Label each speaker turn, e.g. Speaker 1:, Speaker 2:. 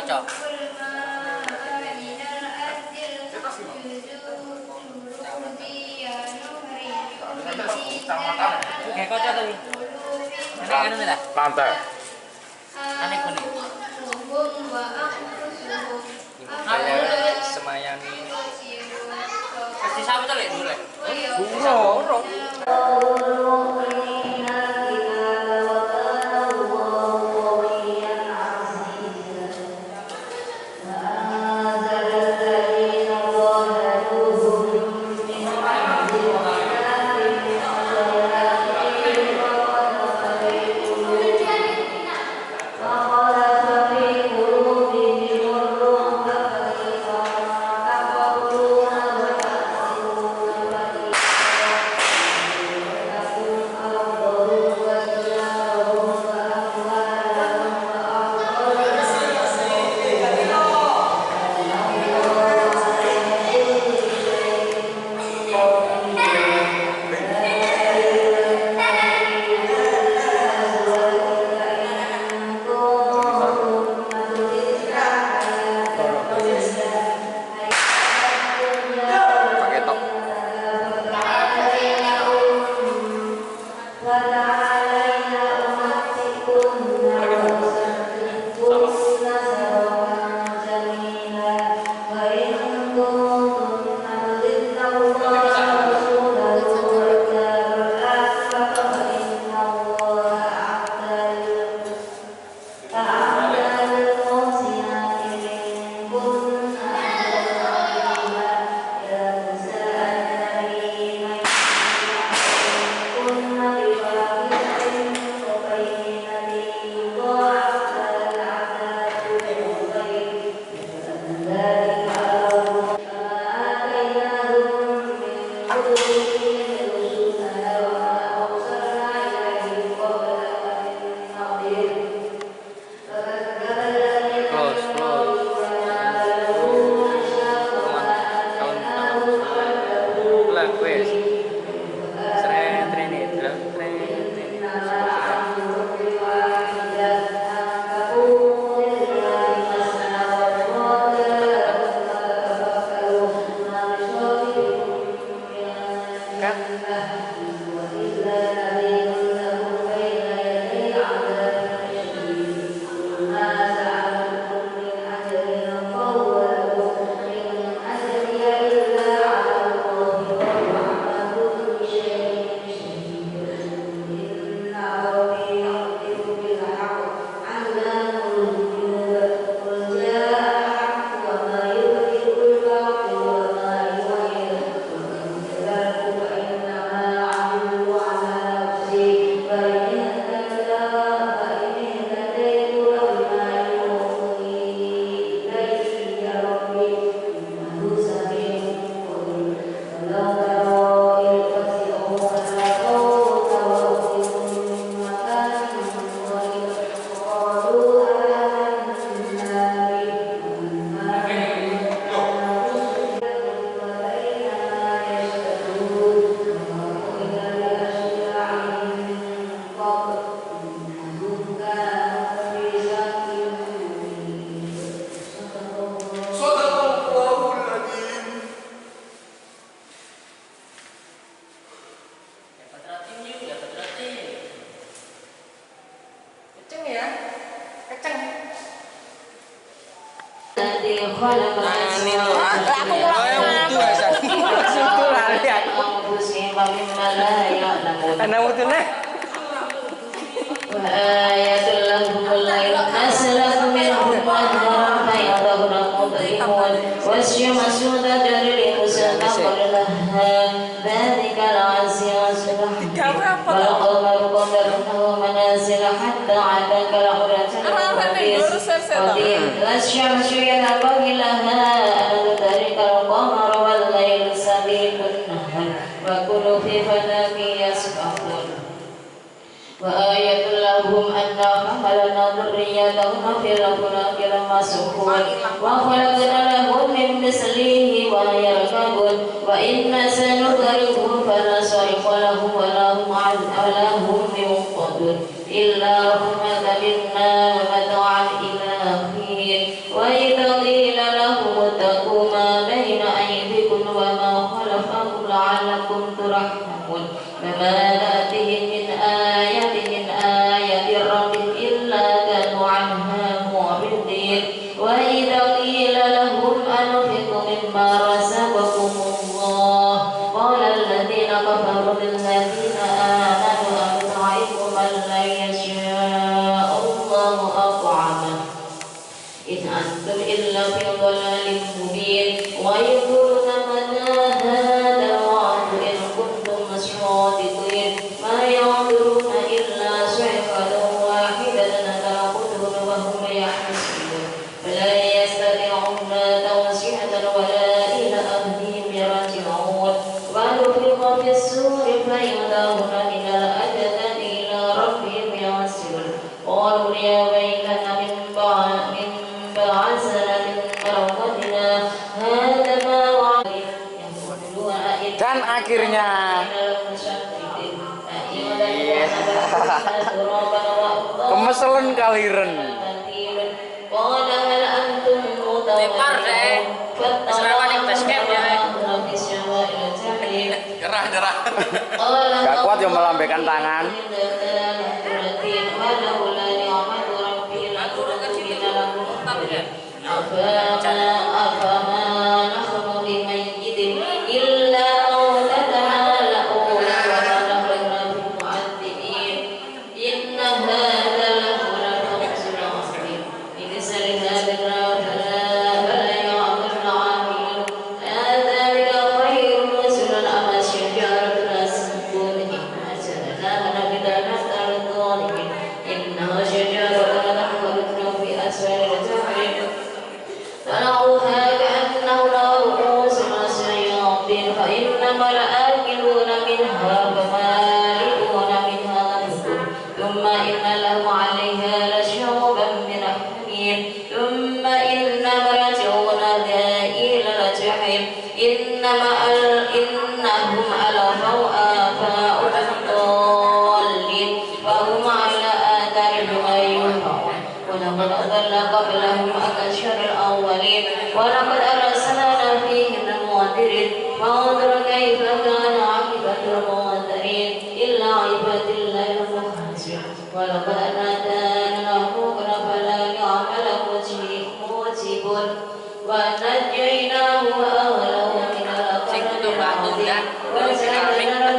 Speaker 1: kocok. Kayak kocok tadi. Aneh anu lah.
Speaker 2: Lantai.
Speaker 1: Aneh kuning.
Speaker 3: Kayak semayani.
Speaker 1: Pasti sabu tuh lek dulu.
Speaker 3: Burung.
Speaker 4: إلا رحمة منا ومتاعا إلى حين
Speaker 2: لعلكم ترحمون فما تأتيهم من آية ربهم إلا كانوا عنها معرضين وإذا قيل لهم أنفقوا مما رزقكم الله قال الذين كفروا للذين آمنوا أنطعموا من لا يشاء الله أطعمه إن أنتم إلا في ضلال مبين ويقولون متى هذا الوعد إن كنتم صادقين ما يعبدون إلا صيحة واحدة تأخذهم وهم يحسبون فلا يستطيعون توسعة ولا إلى أهلهم يرجعون ونفخ في السور فيدعون إلى الأجداث إلى ربهم ينسلون قالوا يا ويلنا من بعثنا من مرقدنا هذا ما وعد
Speaker 4: Dan akhirnya kemeselen kaliren.
Speaker 1: Tepar deh. Serawan yang basket ya.
Speaker 3: Gerah.
Speaker 4: Gak kuat yang melambaikan tangan.
Speaker 2: فإنما لآكلون منها فمالئون منها ثم إن له عليها لشوبا من حميم ثم إن مرجعون إلى الجحيم إنهم ألفوا آباءهم ضالين فهم على آثارهم يهرعون ولقد أضل قبلهم أكثر الأولين ولقد أرسلنا فيهم المنذرين فانظر كيف كان عاقبة المنذرين إلا عباد الله المخلصين ولقد آتينا نوحا فلا يعمل موجب ونجيناه وأهله من القرى العظيم وجعلنا